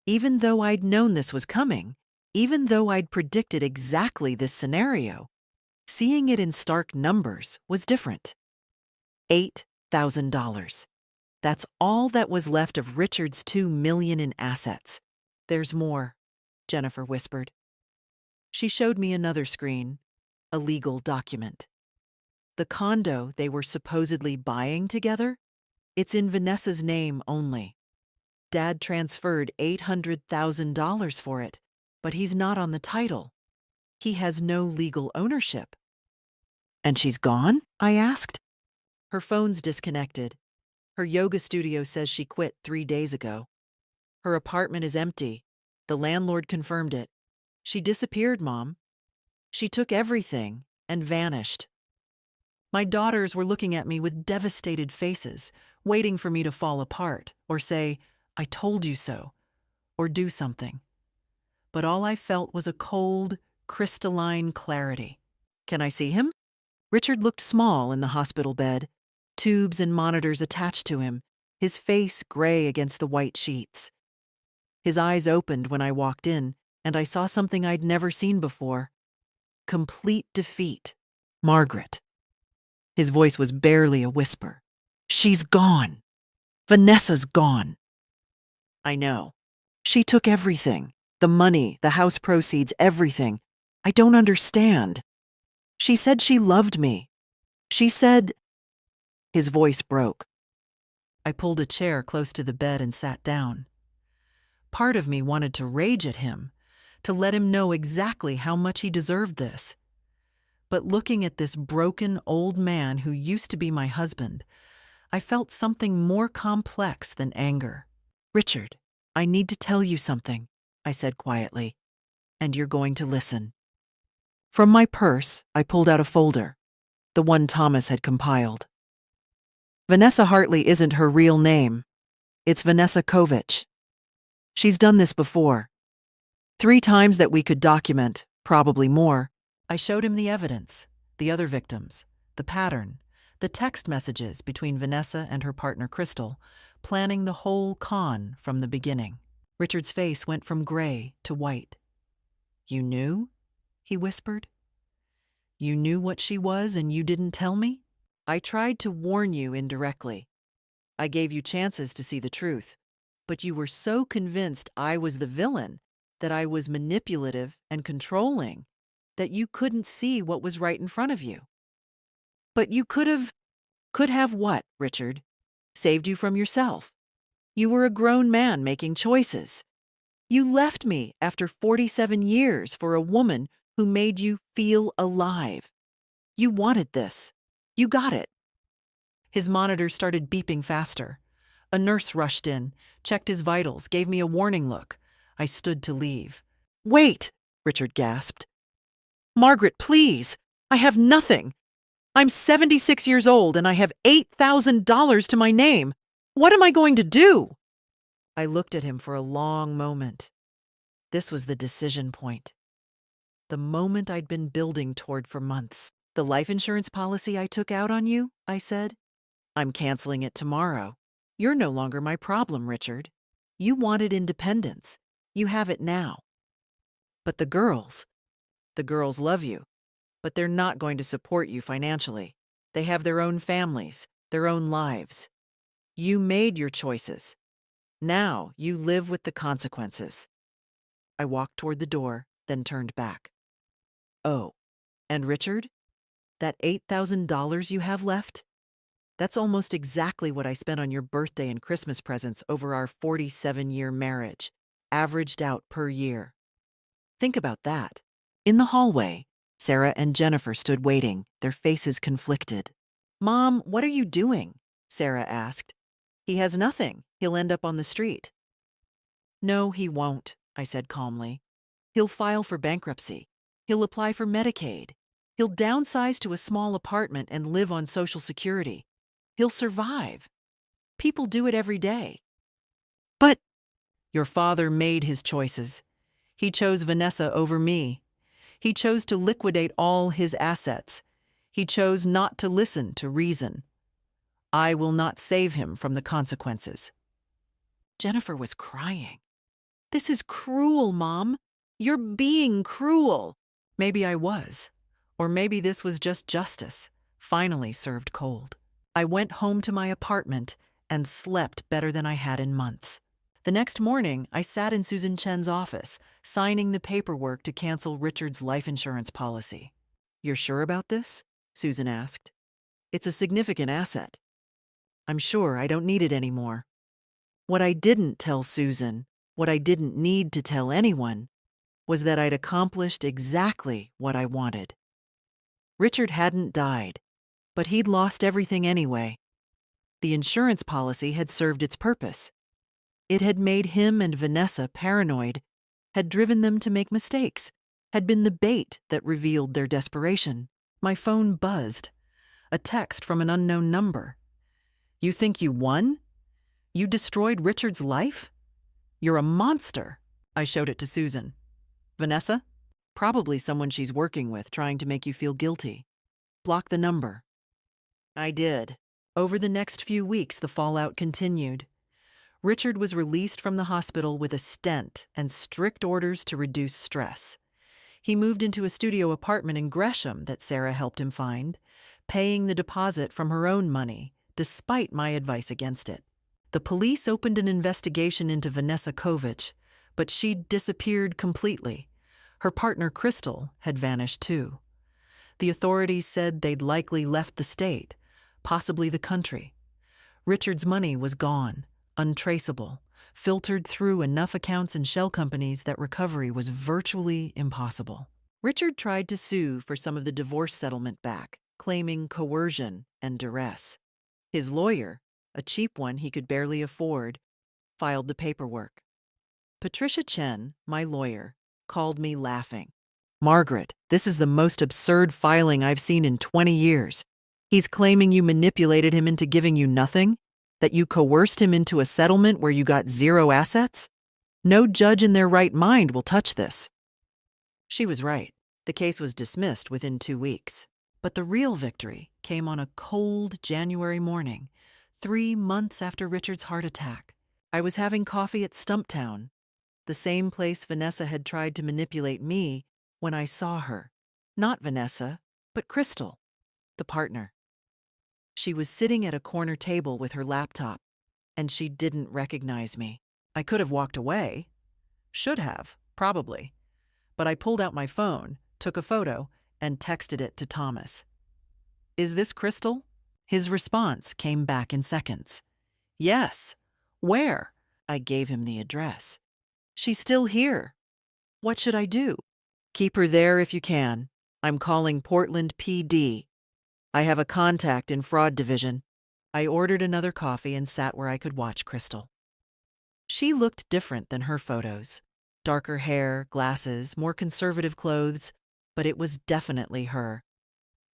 [SPEAKER 1] Even though I'd known this was coming, even though I'd predicted exactly this scenario, seeing it in stark numbers was different. $8,000. That's all that was left of Richard's $2 million in assets. "There's more," Jennifer whispered. She showed me another screen, a legal document. The condo they were supposedly buying together, it's in Vanessa's name only. Dad transferred $800,000 for it, but he's not on the title. He has no legal ownership. "And she's gone?" I asked. "Her phone's disconnected. Her yoga studio says she quit 3 days ago. Her apartment is empty. The landlord confirmed it. She disappeared, Mom. She took everything and vanished." My daughters were looking at me with devastated faces, waiting for me to fall apart or say, "I told you so," or do something. But all I felt was a cold, crystalline clarity. "Can I see him?" Richard looked small in the hospital bed, tubes and monitors attached to him, his face gray against the white sheets. His eyes opened when I walked in, and I saw something I'd never seen before. Complete defeat. "Margaret." His voice was barely a whisper. "She's gone. Vanessa's gone." "I know. She took everything. The money, the house proceeds, everything. I don't understand. She said she loved me. She said..." His voice broke. I pulled a chair close to the bed and sat down. Part of me wanted to rage at him, to let him know exactly how much he deserved this. But looking at this broken old man who used to be my husband, I felt something more complex than anger. "Richard, I need to tell you something," I said quietly, "and you're going to listen." From my purse, I pulled out a folder, the one Thomas had compiled. "Vanessa Hartley isn't her real name. It's Vanessa Kovich. She's done this before. 3 times that we could document, probably more. I showed him the evidence, the other victims, the pattern, the text messages between Vanessa and her partner Crystal, planning the whole con from the beginning. Richard's face went from gray to white. "You knew?" he whispered. "You knew what she was and you didn't tell me?" "I tried to warn you indirectly. I gave you chances to see the truth, but you were so convinced I was the villain, that I was manipulative and controlling, that you couldn't see what was right in front of you." "But you could have..." "Could have what, Richard? Saved you from yourself. You were a grown man making choices. You left me after 47 years for a woman who made you feel alive. You wanted this. You got it." His monitor started beeping faster. A nurse rushed in, checked his vitals, gave me a warning look. I stood to leave. "Wait!" Richard gasped. "Margaret, please! I have nothing. I'm 76 years old and I have $8,000 to my name. What am I going to do?" I looked at him for a long moment. This was the decision point. The moment I'd been building toward for months. "The life insurance policy I took out on you," I said. "I'm canceling it tomorrow. You're no longer my problem, Richard. You wanted independence. You have it now. But the girls love you, but they're not going to support you financially. They have their own families, their own lives. You made your choices. Now you live with the consequences." I walked toward the door, then turned back. "Oh, and Richard, that $8,000 you have left? That's almost exactly what I spent on your birthday and Christmas presents over our 47-year marriage, averaged out per year. Think about that." In the hallway, Sarah and Jennifer stood waiting, their faces conflicted. "Mom, what are you doing?" Sarah asked. "He has nothing. He'll end up on the street." "No, he won't," I said calmly. "He'll file for bankruptcy. He'll apply for Medicaid. He'll downsize to a small apartment and live on Social Security. He'll survive. People do it every day." "But..." "Your father made his choices. He chose Vanessa over me. He chose to liquidate all his assets. He chose not to listen to reason. I will not save him from the consequences." Jennifer was crying. "This is cruel, Mom. You're being cruel." Maybe I was. Or maybe this was just justice, finally served cold. I went home to my apartment and slept better than I had in months. The next morning, I sat in Susan Chen's office, signing the paperwork to cancel Richard's life insurance policy. "You're sure about this?" Susan asked. "It's a significant asset. I'm sure I don't need it anymore." What I didn't tell Susan, what I didn't need to tell anyone, was that I'd accomplished exactly what I wanted. Richard hadn't died, but he'd lost everything anyway. The insurance policy had served its purpose. It had made him and Vanessa paranoid, had driven them to make mistakes, had been the bait that revealed their desperation. My phone buzzed. A text from an unknown number. "You think you won? You destroyed Richard's life? You're a monster." I showed it to Susan. "Vanessa? Probably someone she's working with trying to make you feel guilty. Block the number." I did. Over the next few weeks, the fallout continued. Richard was released from the hospital with a stent and strict orders to reduce stress. He moved into a studio apartment in Gresham that Sarah helped him find, paying the deposit from her own money, despite my advice against it. The police opened an investigation into Vanessa Kovich, but she'd disappeared completely. Her partner Crystal had vanished too. The authorities said they'd likely left the state, possibly the country. Richard's money was gone, untraceable, filtered through enough accounts and shell companies that recovery was virtually impossible. Richard tried to sue for some of the divorce settlement back, claiming coercion and duress. His lawyer, a cheap one he could barely afford, filed the paperwork. Patricia Chen, my lawyer, called me laughing. "Margaret, this is the most absurd filing I've seen in 20 years. He's claiming you manipulated him into giving you nothing? That you coerced him into a settlement where you got zero assets? No judge in their right mind will touch this. She was right. The case was dismissed within 2 weeks. But the real victory came on a cold January morning, 3 months after Richard's heart attack. I was having coffee at Stumptown, the same place Vanessa had tried to manipulate me, when I saw her. Not Vanessa, but Crystal, the partner. She was sitting at a corner table with her laptop, and she didn't recognize me. I could have walked away. Should have, probably. But I pulled out my phone, took a photo, and texted it to Thomas. "Is this Crystal?" His response came back in seconds. "Yes. Where?" I gave him the address. "She's still here. What should I do?" "Keep her there if you can. I'm calling Portland PD. I have a contact in fraud division." I ordered another coffee and sat where I could watch Crystal. She looked different than her photos. Darker hair, glasses, more conservative clothes, but it was definitely her.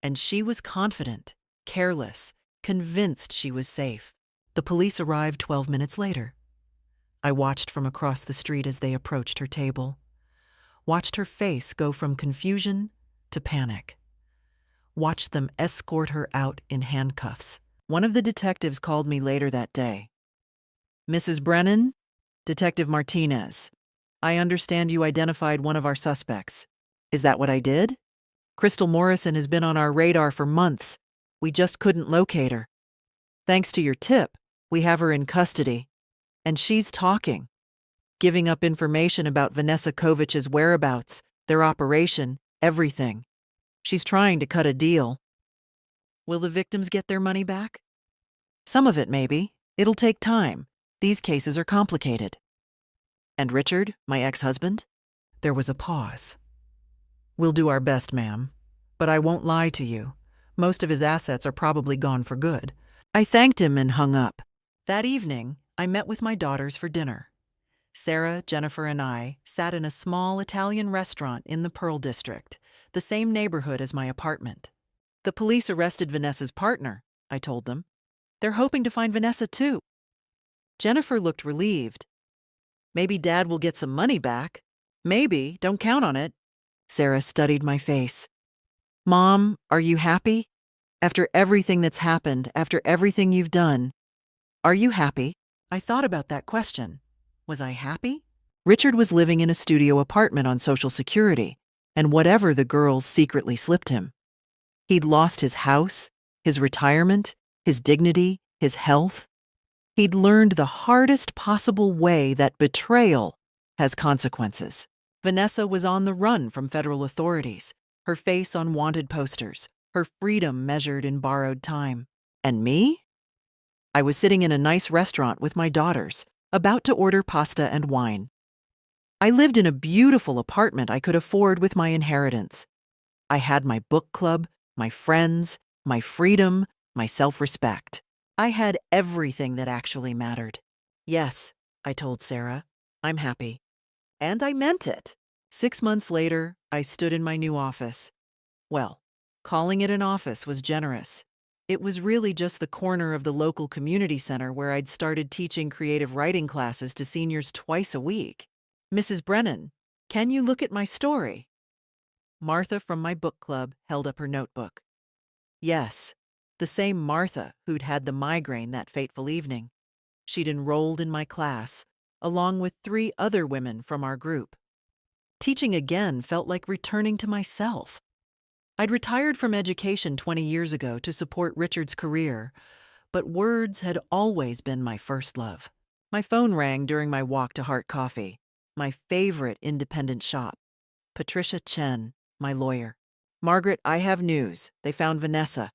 [SPEAKER 1] And she was confident, careless, convinced she was safe. The police arrived 12 minutes later. I watched from across the street as they approached her table. Watched her face go from confusion to panic. Watched them escort her out in handcuffs. One of the detectives called me later that day. "Mrs. Brennan, Detective Martinez, I understand you identified one of our suspects. Is that what I did? Crystal Morrison has been on our radar for months. We just couldn't locate her. Thanks to your tip, we have her in custody. And she's talking, giving up information about Vanessa Kovich's whereabouts, their operation, everything. She's trying to cut a deal." "Will the victims get their money back?" "Some of it, maybe. It'll take time. These cases are complicated." "And Richard, my ex-husband?" There was a pause. "We'll do our best, ma'am. But I won't lie to you. Most of his assets are probably gone for good." I thanked him and hung up. That evening, I met with my daughters for dinner. Sarah, Jennifer, and I sat in a small Italian restaurant in the Pearl District, the same neighborhood as my apartment. "The police arrested Vanessa's partner," I told them. "They're hoping to find Vanessa too." Jennifer looked relieved. "Maybe Dad will get some money back." "Maybe, don't count on it." Sarah studied my face. "Mom, are you happy? After everything that's happened, after everything you've done, are you happy?" I thought about that question. Was I happy? Richard was living in a studio apartment on Social Security, and whatever the girls secretly slipped him. He'd lost his house, his retirement, his dignity, his health. He'd learned the hardest possible way that betrayal has consequences. Vanessa was on the run from federal authorities, her face on wanted posters, her freedom measured in borrowed time. And me? I was sitting in a nice restaurant with my daughters, about to order pasta and wine. I lived in a beautiful apartment I could afford with my inheritance. I had my book club, my friends, my freedom, my self-respect. I had everything that actually mattered. "Yes," I told Sarah, "I'm happy." And I meant it. 6 months later, I stood in my new office. Well, calling it an office was generous. It was really just the corner of the local community center where I'd started teaching creative writing classes to seniors twice a week. "Mrs. Brennan, can you look at my story?" Martha from my book club held up her notebook. Yes, the same Martha who'd had the migraine that fateful evening. She'd enrolled in my class, along with 3 other women from our group. Teaching again felt like returning to myself. I'd retired from education 20 years ago to support Richard's career, but words had always been my first love. My phone rang during my walk to Heart Coffee, my favorite independent shop. Patricia Chen, my lawyer. "Margaret, I have news. They found Vanessa."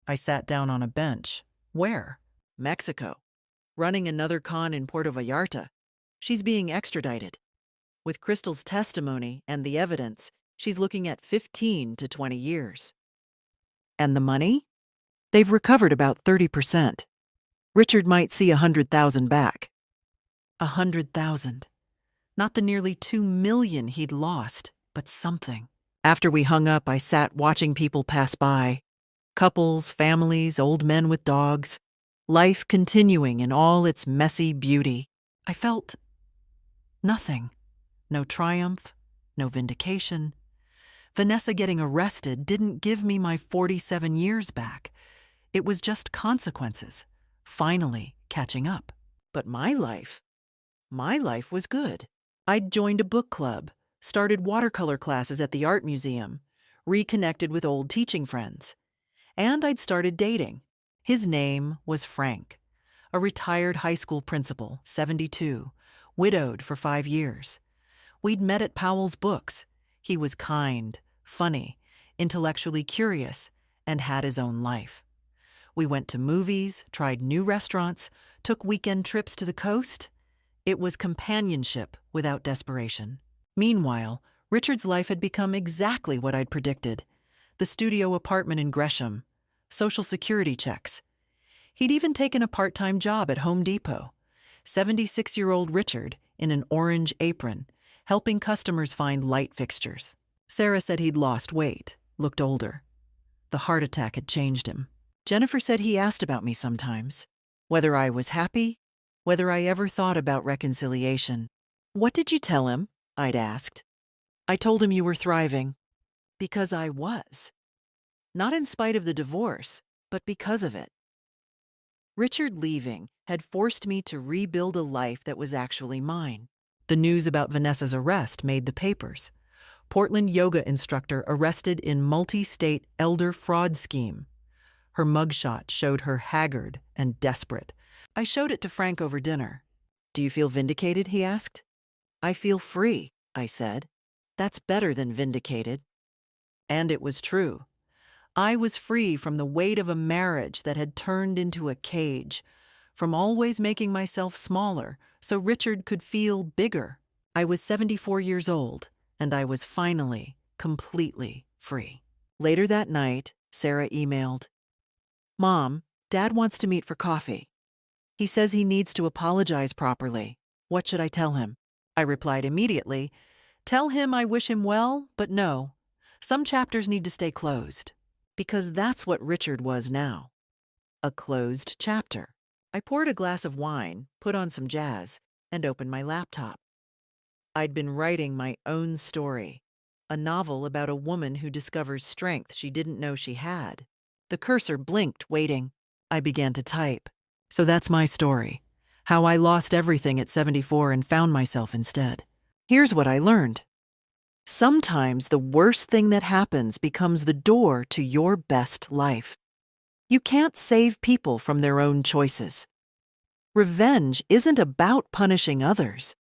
[SPEAKER 1] I sat down on a bench. "Where?" "Mexico. Running another con in Puerto Vallarta. She's being extradited. With Crystal's testimony and the evidence, she's looking at 15 to 20 years. "And the money?" "They've recovered about 30%. Richard might see 100,000 back." 100,000. Not the nearly 2 million he'd lost, but something. After we hung up, I sat watching people pass by. Couples, families, old men with dogs. life continuing in all its messy beauty. I felt nothing. No triumph, no vindication. Vanessa getting arrested didn't give me my 47 years back. It was just consequences, finally catching up. But my life was good. I'd joined a book club, started watercolor classes at the art museum, reconnected with old teaching friends, and I'd started dating. His name was Frank, a retired high school principal, 72, widowed for 5 years. We'd met at Powell's Books. He was kind, funny, intellectually curious, and had his own life. We went to movies, tried new restaurants, took weekend trips to the coast. It was companionship without desperation. Meanwhile, Richard's life had become exactly what I'd predicted. The studio apartment in Gresham, Social Security checks. He'd even taken a part-time job at Home Depot. 76-year-old Richard, in an orange apron, helping customers find light fixtures. Sarah said he'd lost weight, looked older. The heart attack had changed him. Jennifer said he asked about me sometimes, whether I was happy, whether I ever thought about reconciliation. "What did you tell him?" I'd asked. "I told him you were thriving." Because I was. Not in spite of the divorce, but because of it. Richard leaving had forced me to rebuild a life that was actually mine. The news about Vanessa's arrest made the papers. Portland yoga instructor arrested in multi-state elder fraud scheme. Her mugshot showed her haggard and desperate. I showed it to Frank over dinner. "Do you feel vindicated?" he asked. "I feel free," I said. "That's better than vindicated." And it was true. I was free from the weight of a marriage that had turned into a cage, from always making myself smaller so Richard could feel bigger. I was 74 years old, and I was finally, completely free. Later that night, Sarah emailed, "Mom, Dad wants to meet for coffee. He says he needs to apologize properly. What should I tell him?" I replied immediately, "Tell him I wish him well, but no. Some chapters need to stay closed." Because that's what Richard was now. A closed chapter. I poured a glass of wine, put on some jazz, and opened my laptop. I'd been writing my own story, a novel about a woman who discovers strength she didn't know she had. The cursor blinked, waiting. I began to type. So that's my story, how I lost everything at 74 and found myself instead. Here's what I learned. Sometimes the worst thing that happens becomes the door to your best life. You can't save people from their own choices. Revenge isn't about punishing others.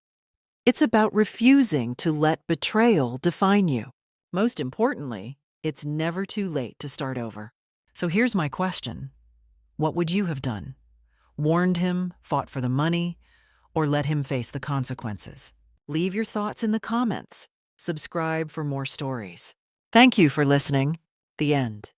[SPEAKER 1] It's about refusing to let betrayal define you. Most importantly, it's never too late to start over. So here's my question. What would you have done? Warned him, fought for the money, or let him face the consequences? Leave your thoughts in the comments. Subscribe for more stories. Thank you for listening. The end.